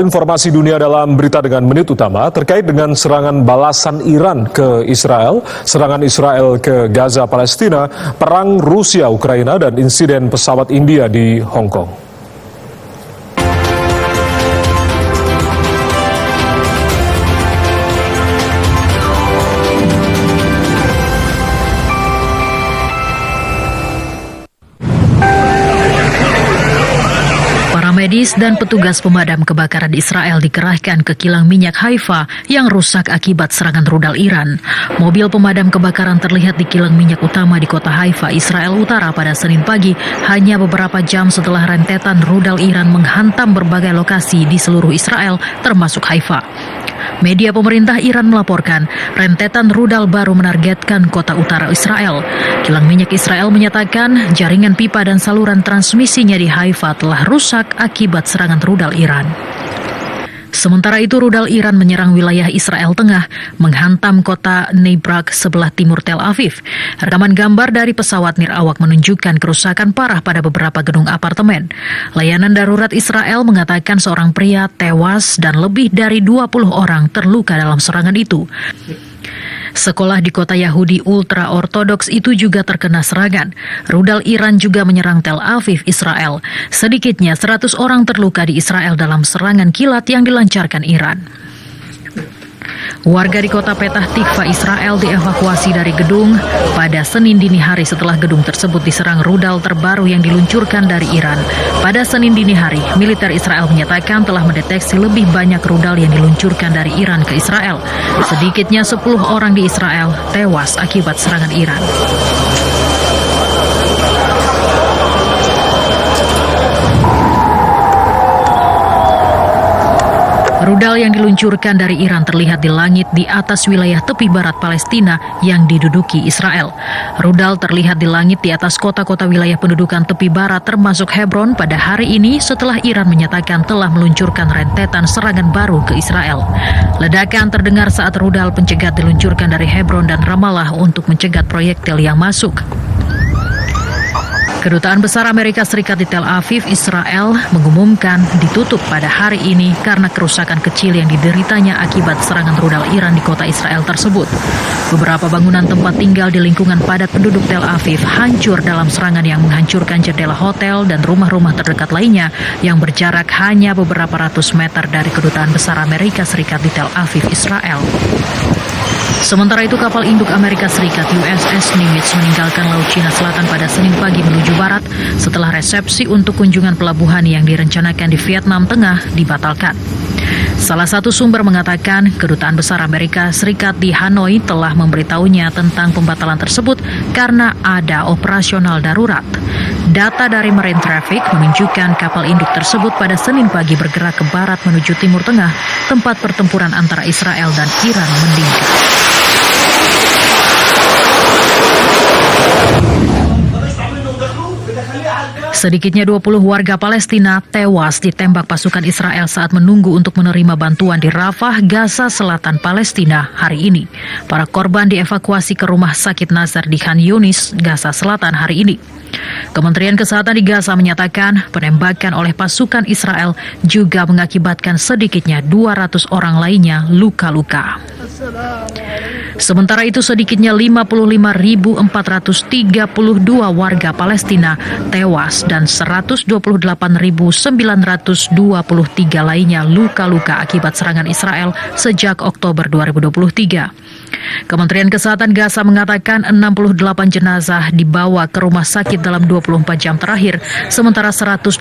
Informasi dunia dalam berita dengan menit utama terkait dengan serangan balasan Iran ke Israel, serangan Israel ke Gaza Palestina, perang Rusia Ukraina dan insiden pesawat India di Hong Kong. Medis dan petugas pemadam kebakaran Israel dikerahkan ke kilang minyak Haifa yang rusak akibat serangan rudal Iran. Mobil pemadam kebakaran terlihat di kilang minyak utama di kota Haifa, Israel Utara pada Senin pagi, hanya beberapa jam setelah rentetan rudal Iran menghantam berbagai lokasi di seluruh Israel, termasuk Haifa. Media pemerintah Iran melaporkan rentetan rudal baru menargetkan kota utara Israel. Kilang minyak Israel menyatakan jaringan pipa dan saluran transmisinya di Haifa telah rusak akibat serangan rudal Iran. Sementara itu, rudal Iran menyerang wilayah Israel Tengah, menghantam kota Neibrak sebelah timur Tel Aviv. Rekaman gambar dari pesawat nirawak menunjukkan kerusakan parah pada beberapa gedung apartemen. Layanan darurat Israel mengatakan seorang pria tewas dan lebih dari 20 orang terluka dalam serangan itu. Sekolah di kota Yahudi ultra-ortodoks itu juga terkena serangan. Rudal Iran juga menyerang Tel Aviv, Israel. Sedikitnya 100 orang terluka di Israel dalam serangan kilat yang dilancarkan Iran. Warga di kota Petah Tikva, Israel dievakuasi dari gedung pada Senin dini hari setelah gedung tersebut diserang rudal terbaru yang diluncurkan dari Iran. Pada Senin dini hari, militer Israel menyatakan telah mendeteksi lebih banyak rudal yang diluncurkan dari Iran ke Israel. Sedikitnya 10 orang di Israel tewas akibat serangan Iran. Rudal yang diluncurkan dari Iran terlihat di langit di atas wilayah tepi barat Palestina yang diduduki Israel. Rudal terlihat di langit di atas kota-kota wilayah pendudukan tepi barat termasuk Hebron pada hari ini setelah Iran menyatakan telah meluncurkan rentetan serangan baru ke Israel. Ledakan terdengar saat rudal pencegat diluncurkan dari Hebron dan Ramallah untuk mencegat proyektil yang masuk. Kedutaan Besar Amerika Serikat di Tel Aviv, Israel, mengumumkan ditutup pada hari ini karena kerusakan kecil yang dideritanya akibat serangan rudal Iran di kota Israel tersebut. Beberapa bangunan tempat tinggal di lingkungan padat penduduk Tel Aviv hancur dalam serangan yang menghancurkan jendela hotel dan rumah-rumah terdekat lainnya yang berjarak hanya beberapa ratus meter dari Kedutaan Besar Amerika Serikat di Tel Aviv, Israel. Sementara itu, kapal induk Amerika Serikat USS Nimitz meninggalkan Laut Cina Selatan pada Senin pagi menuju barat setelah resepsi untuk kunjungan pelabuhan yang direncanakan di Vietnam Tengah dibatalkan. Salah satu sumber mengatakan Kedutaan Besar Amerika Serikat di Hanoi telah memberitahunya tentang pembatalan tersebut karena ada operasional darurat. Data dari Marine Traffic menunjukkan kapal induk tersebut pada Senin pagi bergerak ke barat menuju Timur Tengah, tempat pertempuran antara Israel dan Iran meningkat. Sedikitnya 20 warga Palestina tewas ditembak pasukan Israel saat menunggu untuk menerima bantuan di Rafah, Gaza Selatan, Palestina hari ini. Para korban dievakuasi ke rumah sakit Nazar di Khan Yunis, Gaza Selatan hari ini. Kementerian Kesehatan di Gaza menyatakan penembakan oleh pasukan Israel juga mengakibatkan sedikitnya 200 orang lainnya luka-luka. Sementara itu, sedikitnya 55.432 warga Palestina tewas dan 128.923 lainnya luka-luka akibat serangan Israel sejak Oktober 2023. Kementerian Kesehatan Gaza mengatakan 68 jenazah dibawa ke rumah sakit dalam 24 jam terakhir, sementara 182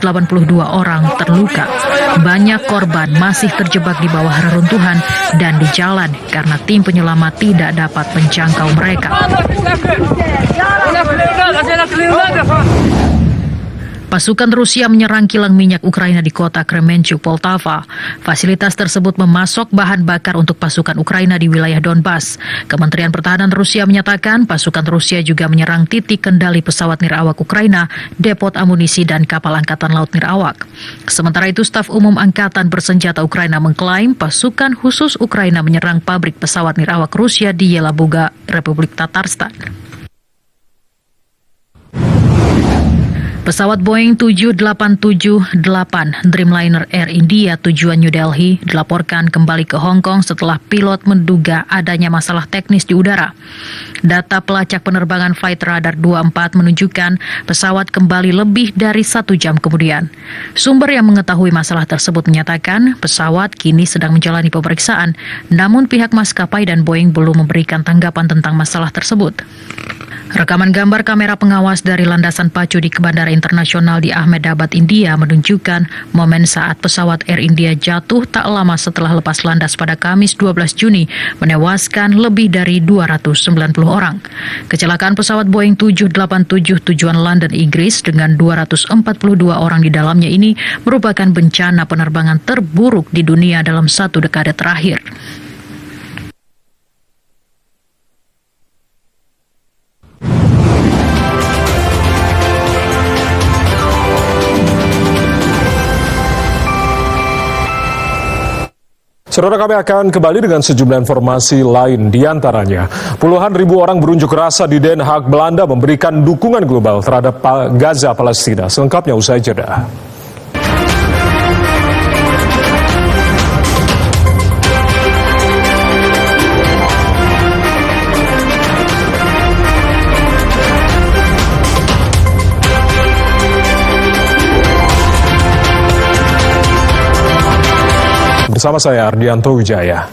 orang terluka. Banyak korban masih terjebak di bawah reruntuhan dan di jalan karena tim penyelamat tidak dapat menjangkau mereka. Pasukan Rusia menyerang kilang minyak Ukraina di kota Kremenchuk, Poltava. Fasilitas tersebut memasok bahan bakar untuk pasukan Ukraina di wilayah Donbas. Kementerian Pertahanan Rusia menyatakan pasukan Rusia juga menyerang titik kendali pesawat nirawak Ukraina, depot amunisi dan kapal angkatan laut nirawak. Sementara itu, staf umum angkatan bersenjata Ukraina mengklaim pasukan khusus Ukraina menyerang pabrik pesawat nirawak Rusia di Yelabuga, Republik Tatarstan. Pesawat Boeing 7878 Dreamliner Air India tujuan New Delhi dilaporkan kembali ke Hong Kong setelah pilot menduga adanya masalah teknis di udara. Data pelacak penerbangan Flight Radar 24 menunjukkan pesawat kembali lebih dari 1 jam kemudian. Sumber yang mengetahui masalah tersebut menyatakan pesawat kini sedang menjalani pemeriksaan, namun pihak maskapai dan Boeing belum memberikan tanggapan tentang masalah tersebut. Rekaman gambar kamera pengawas dari landasan pacu di Bandara Internasional di Ahmedabad, India menunjukkan momen saat pesawat Air India jatuh tak lama setelah lepas landas pada Kamis 12 Juni, menewaskan lebih dari 290 orang. Kecelakaan pesawat Boeing 787 tujuan London, Inggris dengan 242 orang di dalamnya ini merupakan bencana penerbangan terburuk di dunia dalam 1 dekade terakhir. Saudara, kami akan kembali dengan sejumlah informasi lain, di antaranya puluhan ribu orang berunjuk rasa di Den Haag, Belanda memberikan dukungan global terhadap Gaza, Palestina. Selengkapnya usai jeda. Bersama saya Ardianto Wijaya.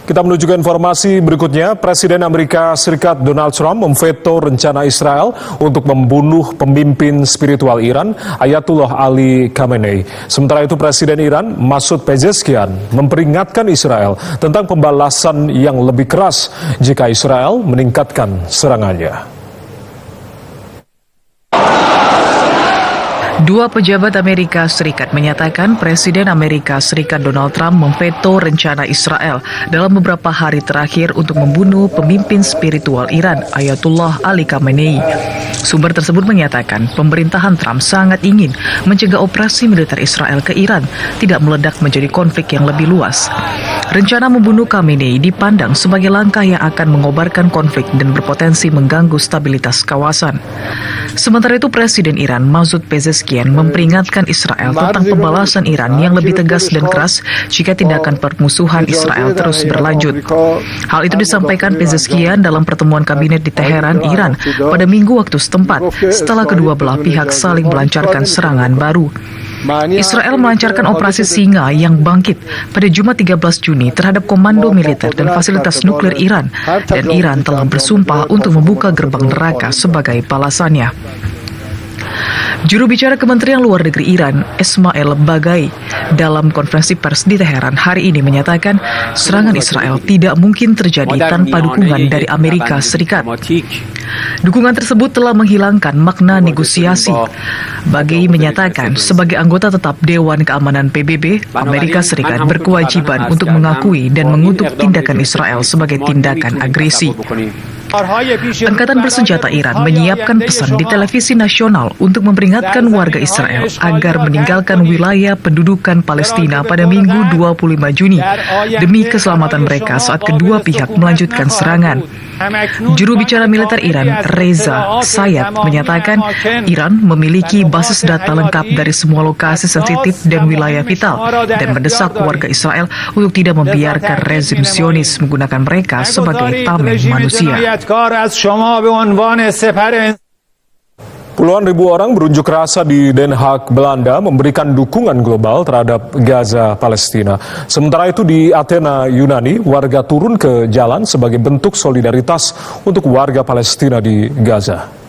Kita menuju ke informasi berikutnya. Presiden Amerika Serikat Donald Trump memveto rencana Israel untuk membunuh pemimpin spiritual Iran, Ayatullah Ali Khamenei. Sementara itu Presiden Iran, Masoud Pezeshkian, memperingatkan Israel tentang pembalasan yang lebih keras jika Israel meningkatkan serangannya. Dua pejabat Amerika Serikat menyatakan Presiden Amerika Serikat Donald Trump memveto rencana Israel dalam beberapa hari terakhir untuk membunuh pemimpin spiritual Iran, Ayatullah Ali Khamenei. Sumber tersebut menyatakan pemerintahan Trump sangat ingin mencegah operasi militer Israel ke Iran tidak meledak menjadi konflik yang lebih luas. Rencana membunuh Khamenei dipandang sebagai langkah yang akan mengobarkan konflik dan berpotensi mengganggu stabilitas kawasan. Sementara itu Presiden Iran, Masoud Pezeshkian, memperingatkan Israel tentang pembalasan Iran yang lebih tegas dan keras jika tindakan permusuhan Israel terus berlanjut. Hal itu disampaikan Pezeshkian dalam pertemuan kabinet di Teheran, Iran pada Minggu waktu setempat setelah kedua belah pihak saling melancarkan serangan baru. Israel melancarkan operasi Singa yang bangkit pada Jumat 13 Juni terhadap komando militer dan fasilitas nuklir Iran, dan Iran telah bersumpah untuk membuka gerbang neraka sebagai balasannya. Juru bicara Kementerian Luar Negeri Iran, Ismail Baghai, dalam konferensi pers di Teheran hari ini menyatakan serangan Israel tidak mungkin terjadi tanpa dukungan dari Amerika Serikat. Dukungan tersebut telah menghilangkan makna negosiasi. Baghai menyatakan sebagai anggota tetap Dewan Keamanan PBB, Amerika Serikat berkewajiban untuk mengakui dan mengutuk tindakan Israel sebagai tindakan agresi. Angkatan Bersenjata Iran menyiapkan pesan di televisi nasional untuk memperingatkan warga Israel agar meninggalkan wilayah pendudukan Palestina pada Minggu 25 Juni demi keselamatan mereka saat kedua pihak melanjutkan serangan. Juru bicara militer Iran, Reza Sayat, menyatakan Iran memiliki basis data lengkap dari semua lokasi sensitif dan wilayah vital dan mendesak warga Israel untuk tidak membiarkan rezim Zionis menggunakan mereka sebagai tameng manusia. Puluhan ribu orang berunjuk rasa di Den Haag, Belanda memberikan dukungan global terhadap Gaza, Palestina. Sementara itu di Athena, Yunani, warga turun ke jalan sebagai bentuk solidaritas untuk warga Palestina di Gaza.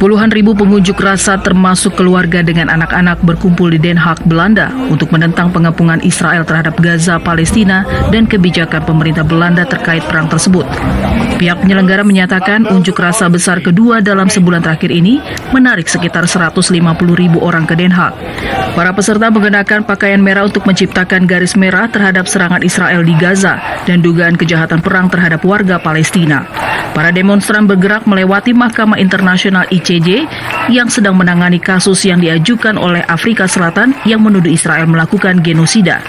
Puluhan ribu pengunjuk rasa termasuk keluarga dengan anak-anak berkumpul di Den Haag, Belanda untuk menentang pengepungan Israel terhadap Gaza, Palestina dan kebijakan pemerintah Belanda terkait perang tersebut. Pihak penyelenggara menyatakan unjuk rasa besar kedua dalam sebulan terakhir ini menarik sekitar 150 ribu orang ke Den Haag. Para peserta mengenakan pakaian merah untuk menciptakan garis merah terhadap serangan Israel di Gaza dan dugaan kejahatan perang terhadap warga Palestina. Para demonstran bergerak melewati Mahkamah Internasional ICJ yang sedang menangani kasus yang diajukan oleh Afrika Selatan yang menuduh Israel melakukan genosida.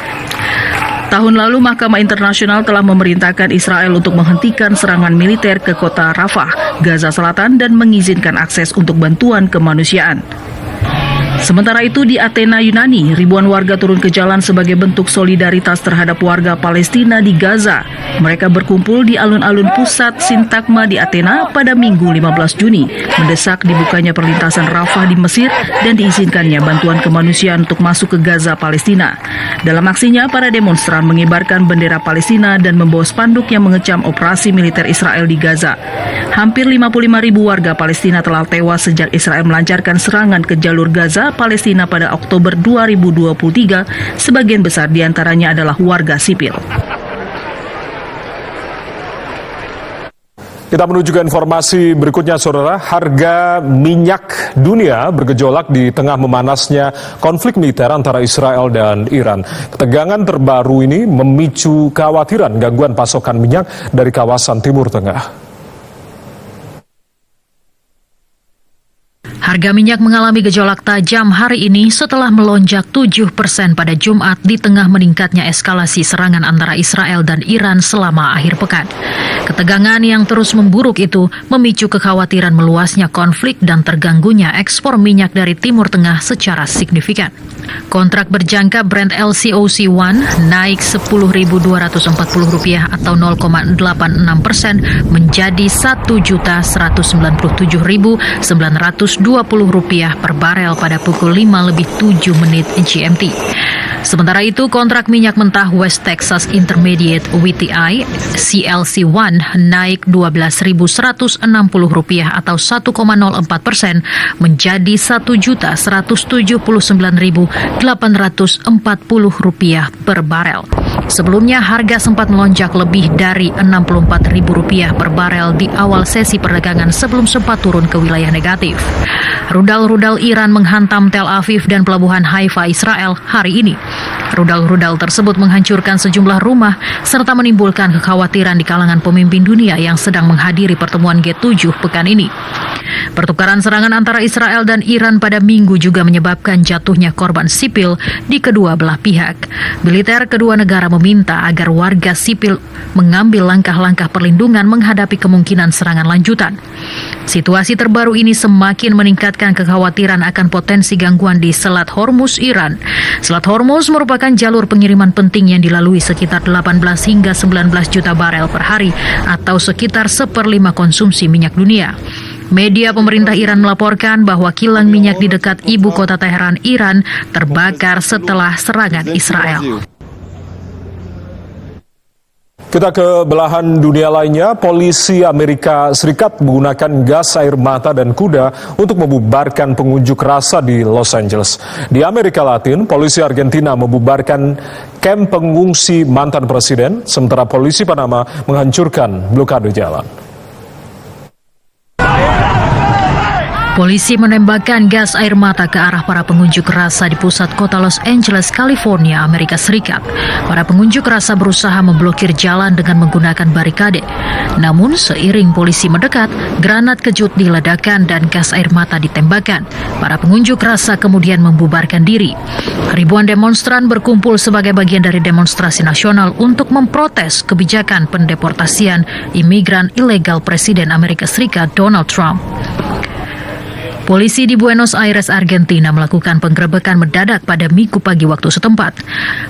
Tahun lalu, Mahkamah Internasional telah memerintahkan Israel untuk menghentikan serangan militer ke kota Rafah, Gaza Selatan, dan mengizinkan akses untuk bantuan kemanusiaan. Sementara itu di Athena, Yunani, ribuan warga turun ke jalan sebagai bentuk solidaritas terhadap warga Palestina di Gaza. Mereka berkumpul di alun-alun pusat Sintagma di Athena pada Minggu 15 Juni, mendesak dibukanya perlintasan Rafah di Mesir dan diizinkannya bantuan kemanusiaan untuk masuk ke Gaza, Palestina. Dalam aksinya, para demonstran mengibarkan bendera Palestina dan membawa spanduk yang mengecam operasi militer Israel di Gaza. Hampir 55.000 warga Palestina telah tewas sejak Israel melancarkan serangan ke jalur Gaza, Palestina pada Oktober 2023, sebagian besar diantaranya adalah warga sipil. Kita menuju ke informasi berikutnya, Saudara. Harga minyak dunia bergejolak di tengah memanasnya konflik militer antara Israel dan Iran. Ketegangan terbaru ini memicu kekhawatiran gangguan pasokan minyak dari kawasan Timur Tengah. Harga minyak mengalami gejolak tajam hari ini setelah melonjak 7% pada Jumat di tengah meningkatnya eskalasi serangan antara Israel dan Iran selama akhir pekan. Ketegangan yang terus memburuk itu memicu kekhawatiran meluasnya konflik dan terganggunya ekspor minyak dari Timur Tengah secara signifikan. Kontrak berjangka Brent LCOC1 naik Rp10.240 atau 0,86% menjadi Rp1.197.920 per barel pada pukul 5:07 GMT. Sementara itu, kontrak minyak mentah West Texas Intermediate WTI CLC1 naik Rp12.160 atau 1,04% menjadi Rp1.179.840 per barel. Sebelumnya, harga sempat melonjak lebih dari Rp64.000 per barel di awal sesi perdagangan sebelum sempat turun ke wilayah negatif. Rudal-rudal Iran menghantam Tel Aviv dan pelabuhan Haifa, Israel hari ini. Rudal-rudal tersebut menghancurkan sejumlah rumah serta menimbulkan kekhawatiran di kalangan pemimpin dunia yang sedang menghadiri pertemuan G7 pekan ini. Pertukaran serangan antara Israel dan Iran pada Minggu juga menyebabkan jatuhnya korban sipil di kedua belah pihak. Militer kedua negara meminta agar warga sipil mengambil langkah-langkah perlindungan menghadapi kemungkinan serangan lanjutan. Situasi terbaru ini semakin meningkatkan kekhawatiran akan potensi gangguan di Selat Hormuz, Iran. Selat Hormuz merupakan jalur pengiriman penting yang dilalui sekitar 18 hingga 19 juta barel per hari atau sekitar 1/5 konsumsi minyak dunia. Media pemerintah Iran melaporkan bahwa kilang minyak di dekat ibu kota Teheran, Iran, terbakar setelah serangan Israel. Kita ke belahan dunia lainnya. Polisi Amerika Serikat menggunakan gas air mata dan kuda untuk membubarkan pengunjuk rasa di Los Angeles. Di Amerika Latin, polisi Argentina membubarkan kamp pengungsi mantan presiden, sementara polisi Panama menghancurkan blokade jalan. Polisi menembakkan gas air mata ke arah para pengunjuk rasa di pusat kota Los Angeles, California, Amerika Serikat. Para pengunjuk rasa berusaha memblokir jalan dengan menggunakan barikade. Namun, seiring polisi mendekat, granat kejut diledakkan dan gas air mata ditembakkan. Para pengunjuk rasa kemudian membubarkan diri. Ribuan demonstran berkumpul sebagai bagian dari demonstrasi nasional untuk memprotes kebijakan pendeportasian imigran ilegal Presiden Amerika Serikat Donald Trump. Polisi di Buenos Aires, Argentina melakukan penggerebekan mendadak pada Minggu pagi waktu setempat.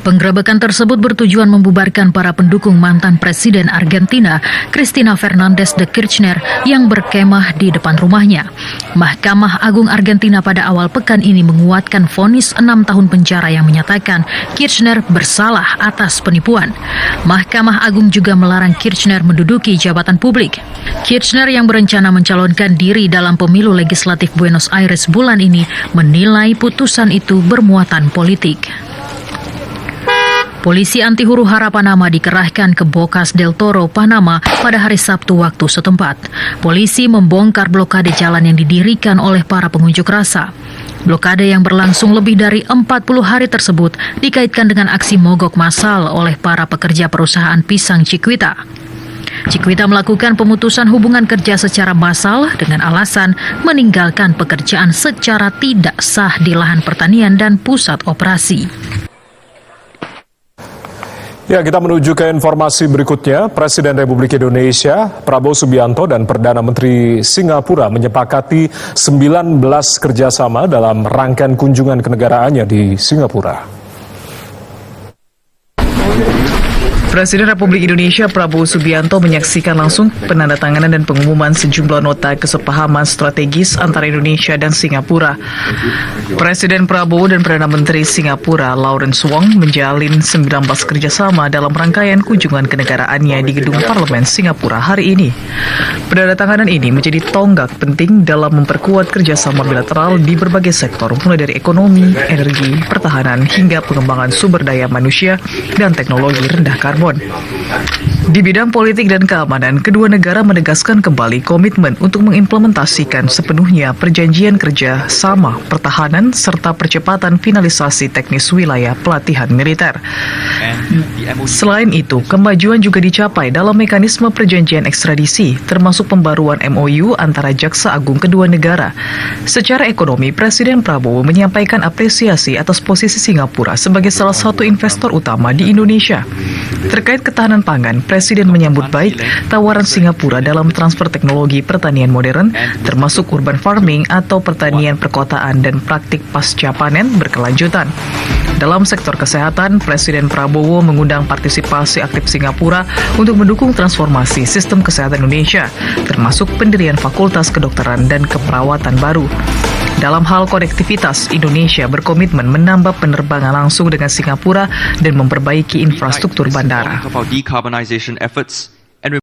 Penggerebekan tersebut bertujuan membubarkan para pendukung mantan Presiden Argentina, Cristina Fernández de Kirchner, yang berkemah di depan rumahnya. Mahkamah Agung Argentina pada awal pekan ini menguatkan vonis 6 tahun penjara yang menyatakan Kirchner bersalah atas penipuan. Mahkamah Agung juga melarang Kirchner menduduki jabatan publik. Kirchner yang berencana mencalonkan diri dalam pemilu legislatif Buenos Aires bulan ini menilai putusan itu bermuatan politik. Polisi anti huru-hara Panama dikerahkan ke Bocas del Toro, Panama pada hari Sabtu waktu setempat. Polisi membongkar blokade jalan yang didirikan oleh para pengunjuk rasa. Blokade yang berlangsung lebih dari 40 hari tersebut dikaitkan dengan aksi mogok massal oleh para pekerja perusahaan pisang Chiquita. Chiquita melakukan pemutusan hubungan kerja secara massal dengan alasan meninggalkan pekerjaan secara tidak sah di lahan pertanian dan pusat operasi. Ya, kita menuju ke informasi berikutnya. Presiden Republik Indonesia, Prabowo Subianto dan Perdana Menteri Singapura menyepakati 19 kerjasama dalam rangkaian kunjungan kenegaraannya di Singapura. Presiden Republik Indonesia Prabowo Subianto menyaksikan langsung penandatanganan dan pengumuman sejumlah nota kesepahaman strategis antara Indonesia dan Singapura. Presiden Prabowo dan Perdana Menteri Singapura Lawrence Wong menjalin 19 kerjasama dalam rangkaian kunjungan kenegaraannya di Gedung Parlemen Singapura hari ini. Penandatanganan ini menjadi tonggak penting dalam memperkuat kerjasama bilateral di berbagai sektor, mulai dari ekonomi, energi, pertahanan, hingga pengembangan sumber daya manusia dan teknologi rendah karbon. Di bidang politik dan keamanan, kedua negara menegaskan kembali komitmen untuk mengimplementasikan sepenuhnya perjanjian kerja sama, pertahanan, serta percepatan finalisasi teknis wilayah pelatihan militer. Selain itu, kemajuan juga dicapai dalam mekanisme perjanjian ekstradisi, termasuk pembaruan MOU antara Jaksa Agung kedua negara. Secara ekonomi, Presiden Prabowo menyampaikan apresiasi atas posisi Singapura sebagai salah satu investor utama di Indonesia. Terkait ketahanan pangan, Presiden menyambut baik tawaran Singapura dalam transfer teknologi pertanian modern, termasuk urban farming atau pertanian perkotaan dan praktik pasca panen berkelanjutan. Dalam sektor kesehatan, Presiden Prabowo mengundang partisipasi aktif Singapura untuk mendukung transformasi sistem kesehatan Indonesia, termasuk pendirian fakultas kedokteran dan keperawatan baru. Dalam hal konektivitas, Indonesia berkomitmen menambah penerbangan langsung dengan Singapura dan memperbaiki infrastruktur bandara. Of our decarbonization efforts,